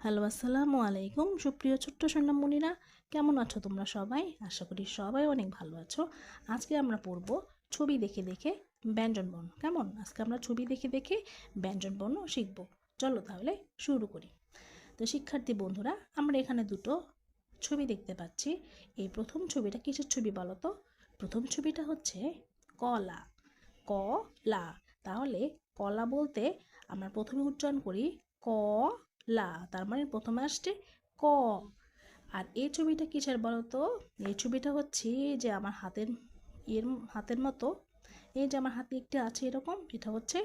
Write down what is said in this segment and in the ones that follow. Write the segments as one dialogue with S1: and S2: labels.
S1: Hello, আসসালামু আলাইকুম। সুপ্রিয় ছোট্ট সোনামণিরা, কেমন আছো তোমরা সবাই? আশা করি সবাই অনেক ভালো আছো। আজকে আমরা পড়ব ছবি দেখে দেখে ব্যঞ্জনবর্ণ। কেমন? আজকে আমরা ছবি দেখে দেখে ব্যঞ্জনবর্ণ শিখব। চলো তাহলে শুরু করি। তো শিক্ষার্থী বন্ধুরা, আমরা এখানে দুটো ছবি দেখতে পাচ্ছি। এই প্রথম ছবিটা কিসের ছবি বলো তো? প্রথম ছবিটা হচ্ছে কলা। কলা। তাহলে কলা বলতে আমরা প্রথমে উচ্চারণ করি ক লা, তার মানে প্রথমে আসছে ক। আর এই ছবিটা কিসের বলো তো? এই ছবিটা হচ্ছে যে আমার হাতের মতো, এই যে আমার হাতে একটি আছে এরকম, এটা হচ্ছে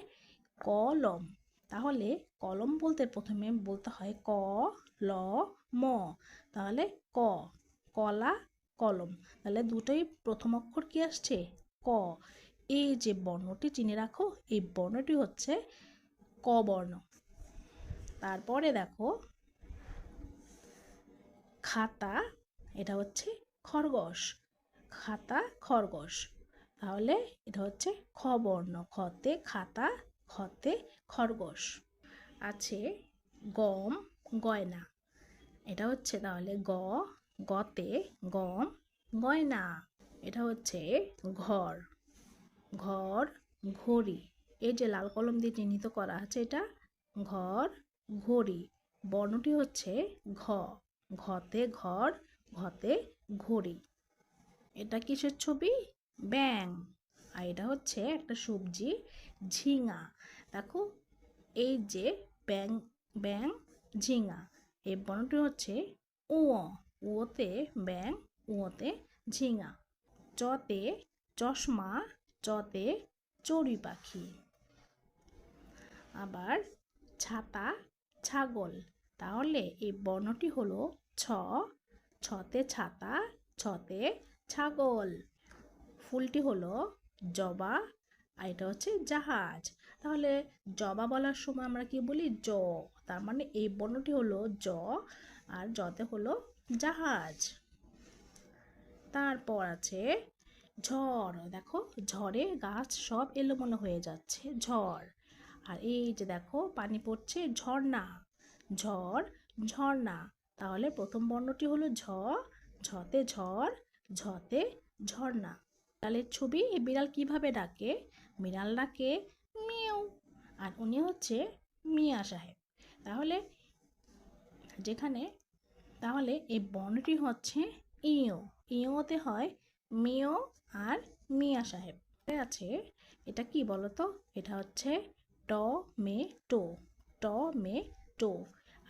S1: কলম। তাহলে কলম বলতে প্রথমে বলতে হয় ক ল ম। তাহলে ক, কলা, কলম। তাহলে দুটোই প্রথম অক্ষর কি আসছে? ক। এই যে বর্ণটি চিনে রাখো, এই বর্ণটি হচ্ছে ক বর্ণ। তারপরে দেখো খাতা, এটা হচ্ছে খরগোশ। খাতা, খরগোশ। তাহলে এটা হচ্ছে খ বর্ণ। খতে খাতা, খতে খরগোশ। আছে গম, গয়না। এটা হচ্ছে তাহলে গতে গম, গয়না। এটা হচ্ছে ঘর, ঘর, ঘড়ি। এই যে লাল কলম দিয়ে চিহ্নিত করা আছে, এটা ঘর, ঘড়ি। বর্ণটি হচ্ছে ঘ। ঘতে ঘর, ঘতে ঘড়ি। এটা কিসের ছবি? ব্যাং। আর এটা হচ্ছে একটা সবজি, ঝিঙা। দেখো, এই যে ব্যাং, ব্যাং, ঝিঙা। এই বর্ণটি হচ্ছে উ। উতে ব্যাং, উতে ঝিঙা। চতে চশমা, চতে চড়ুই পাখি। আবার ছাতা, ছাগল। তাহলে এই বর্ণটি হলো ছ। ছতে ছাতা, ছতে ছাগল। ফুলটি হলো জবা, আর এটা হচ্ছে জাহাজ। তাহলে জবা বলার সময় আমরা কি বলি? জ। তার মানে এই বর্ণটি হলো জ, আর জতে হলো জাহাজ। তারপর আছে ঝড়। দেখো, ঝড়ে গাছ সব এলোমেলো হয়ে যাচ্ছে, ঝড়। আর এই যে দেখো পানি পড়ছে, ঝর্ণা। ঝড়, ঝর্ণা। তাহলে প্রথম বর্ণটি হলো ঝ। ঝতে ঝড়, ঝতে ঝর্ণা। বিড়ালের ছবি। এই বিড়াল কিভাবে ডাকে? বিড়াল ডাকে মিউ। আর উনি হচ্ছে মিয়া সাহেব। তাহলে যেখানে, তাহলে এই বর্ণটি হচ্ছে ইও। ইওতে হয় মিও আর মিয়া সাহেব। আছে, এটা কি বলতো? এটা হচ্ছে টমেটো। টমেটো।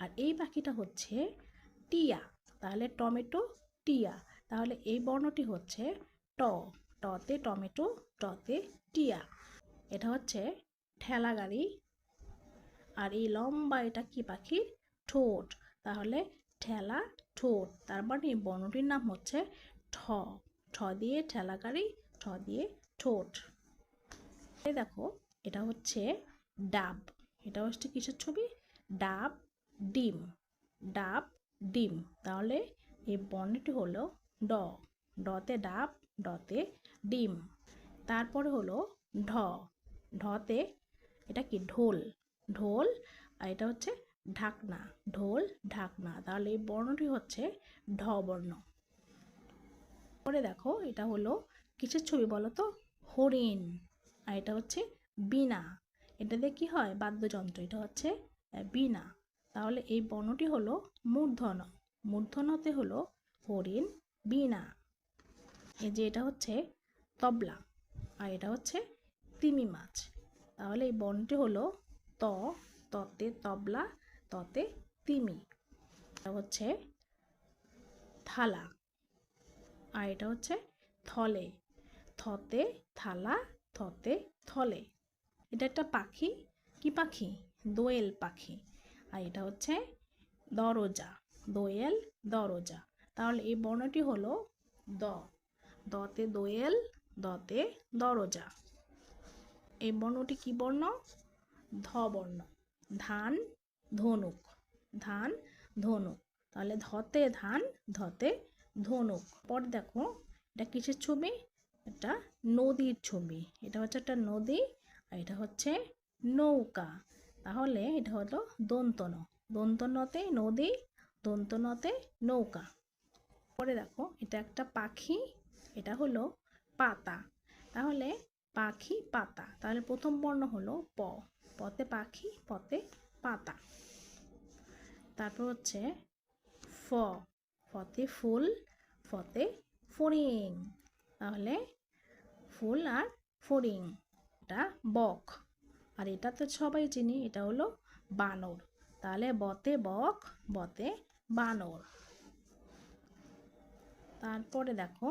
S1: আর এই পাখিটা হচ্ছে টিয়া। তাহলে টমেটো, টিয়া। তাহলে এই বর্ণটি হচ্ছে ট। টতে টমেটো, টতে টিয়া। এটা হচ্ছে ঠেলা গাড়ি। আর এই লম্বা এটা কি পাখি? ঠোঁট। তাহলে ঠেলা, ঠোঁট। তার মানে এই বর্ণটির নাম হচ্ছে ঠ। ঠ দিয়ে ঠেলা গাড়ি, ঠ দিয়ে ঠোঁট। এই দেখো, এটা হচ্ছে ডাব। এটা হচ্ছে কিসের ছবি? ডাব, ডিম। ডাব, ডিম। তাহলে এই বর্ণটি হলো ড। ডতে ডাব, ডতে ডিম। তারপরে হলো ঢ। ঢতে এটা কি? ঢোল। ঢোল। আর এটা হচ্ছে ঢাকনা। ঢোল, ঢাকনা। তাহলে এই বর্ণটি হচ্ছে ঢ বর্ণ। পরে দেখো, এটা হলো কিসের ছবি বলো তো? হরিণ। আর এটা হচ্ছে বীণা। এটা দিয়ে কি হয়? বাদ্যযন্ত্র। এটা হচ্ছে বীণা। তাহলে এই বর্ণটি হলো মূর্ধন্য। মূর্ধন্যতে হলো হরিণ, বীণা। এই যে এটা হচ্ছে তবলা। আর এটা হচ্ছে তিমি মাছ। তাহলে এই বর্ণটি হলো ত। ততে তবলা, ততে তিমি। এটা হচ্ছে থালা। আর এটা হচ্ছে থলে। থতে থালা, থতে থলে। এটা একটা পাখি। কি পাখি? দোয়েল পাখি। আর এটা হচ্ছে দরজা। দোয়েল, দরজা। তাহলে এই বর্ণটি হলো দ। দতে দোয়েল, দতে দরজা। এই বর্ণটি কি বর্ণ? ধ বর্ণ। ধান, ধনুক। ধান, ধনুক। তাহলে ধতে ধান, ধতে ধনুক। পর দেখো, এটা কিসের ছবি? এটা নদীর ছবি। এটা হচ্ছে একটা নদী, আর এটা হচ্ছে নৌকা। তাহলে এটা হলো দন্তন। দন্ত নতে নদী, দন্ত নতে নৌকা। পরে দেখো এটা একটা পাখি, এটা হলো পাতা। তাহলে পাখি পাতা, তাহলে প্রথম বর্ণ হলো প, পতে পাখি, পতে পাতা। তারপর হচ্ছে ফ, ফতে ফুল, ফতে ফড়িং, তাহলে ফুল আর ফড়িং। এটা বক, আর এটা তো সবাই চিনি, এটা হলো বানর, তাহলে বতে বক, বতে বানর। তারপরে দেখো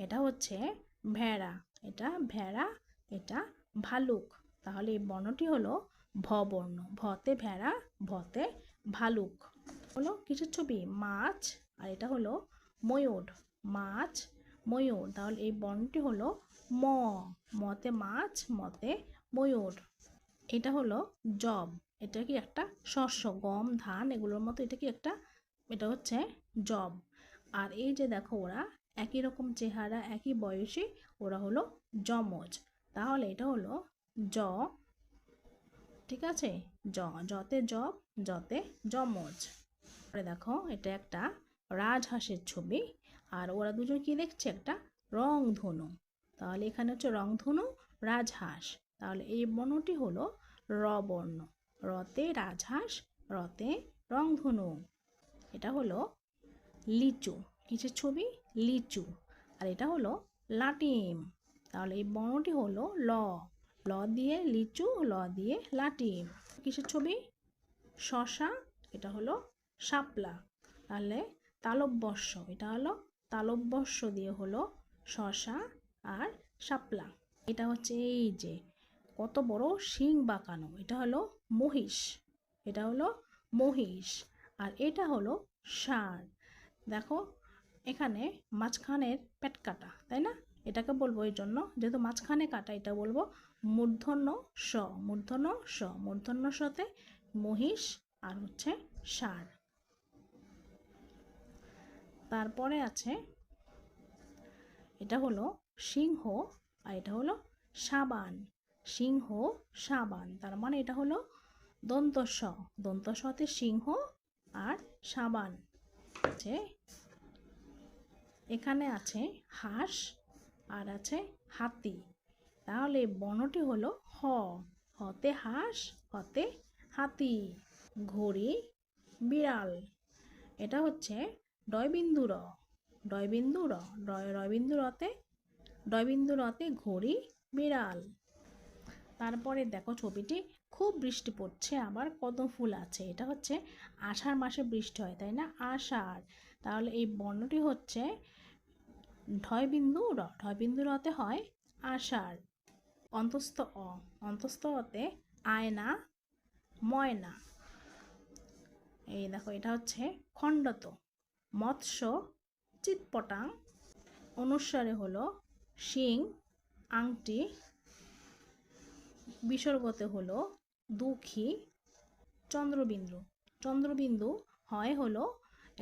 S1: এটা হচ্ছে ভেড়া, এটা ভেড়া, এটা ভালুক, তাহলে এই বর্ণটি হলো ভ বর্ণ, ভতে ভেড়া, ভতে ভালুক। হলো কিসের ছবি? মাছ, আর এটা হলো ময়ূর, মাছ ময়ূর, তাহলে এই বর্ণটি হলো ম, মতে মাছ, মতে ময়ূর। এটা হলো জব, এটা কি একটা শস্য, গম ধান এগুলোর মতো, এটা কি একটা, এটা হচ্ছে জব। আর এই যে দেখো ওরা একই রকম চেহারা, একই বয়সী, ওরা হলো যমজ, তাহলে এটা হলো জ, ঠিক আছে, জ, জতে জব, জতে যমজ। পরে দেখো এটা একটা রাজহাঁসের ছবি, আর ওরা দুজন কি দেখছে? একটা রংধনু, তাহলে এখানে হচ্ছে রংধনু, রাজহাঁস, তাহলে এই বর্ণটি হলো র বর্ণ, রতে রাজহাঁস, রতে রংধনু। এটা হলো লিচু, কিসের ছবি? লিচু, আর এটা হলো লাটিম, তাহলে এই বর্ণটি হলো ল, ল দিয়ে লিচু, ল দিয়ে লাটিম। কিসের ছবি? শশা, এটা হলো শাপলা, তাহলে তালব্যস্য, এটা হলো তালব্যস্য দিয়ে হলো শশা আর শাপলা। এটা হচ্ছে এই যে কত বড় শিং বাঁকানো, এটা হলো মহিষ, এটা হলো মহিষ, আর এটা হলো ষাঁড়। দেখো এখানে মাঝখানের পেট কাটা, তাই না? এটাকে বলবো এই জন্য যেহেতু মাঝখানে কাটা, এটা বলবো মূর্ধন্য স, মূর্ধন্য স, মূর্ধন্য সতে মহিষ আর হচ্ছে ষাঁড়। তারপরে আছে এটা হলো সিংহ, আর এটা হলো সাবান, সিংহ সাবান, তার মানে এটা হলো দন্ত স, দন্ত সতে সিংহ আর সাবান। আছে এখানে আছে হাঁস আর আছে হাতি, তাহলে বর্ণটি হলো হ, হতে হাঁস, হতে হাতি। ঘড়ি, বিড়াল, এটা হচ্ছে ডয়বিন্দু র, ডয়বিন্দু র, রয়বিন্দু রতে, ডয়বিন্দু রতে ঘড়ি, বিড়াল। তারপরে দেখো ছবিটি, খুব বৃষ্টি পড়ছে, আবার কদম ফুল আছে, এটা হচ্ছে আষাঢ় মাসে বৃষ্টি হয়, তাই না? আষাঢ়, তাহলে এই বর্ণটি হচ্ছে ঢয়বিন্দু র, ঢয়বিন্দু রতে হয় আষাঢ়। অন্তস্থ অ, অন্তস্থ অতে আয়না, ময়না। এই দেখো এটা হচ্ছে খণ্ডত, মৎস্য, চিৎপটাং, অনুস্বারে হলো শিং, আংটি, বিসর্গতে হলো দুঃখী, চন্দ্রবিন্দু। চন্দ্রবিন্দু হয় হলো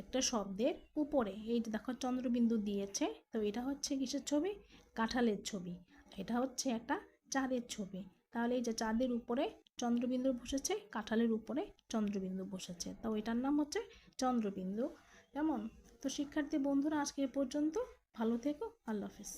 S1: একটা শব্দের উপরে, এই যে দেখো চন্দ্রবিন্দু দিয়েছে, তো এটা হচ্ছে কিসের ছবি? কাঁঠালের ছবি। এটা হচ্ছে একটা চাঁদের ছবি, তাহলে এই যে চাঁদের উপরে চন্দ্রবিন্দু বসেছে, কাঁঠালের উপরে চন্দ্রবিন্দু বসেছে, তো এটার নাম হচ্ছে চন্দ্রবিন্দু। কেমন? তো শিক্ষার্থী বন্ধুরা আজকে এ পর্যন্ত, ভালো থেকো, আল্লাহ হাফেজ।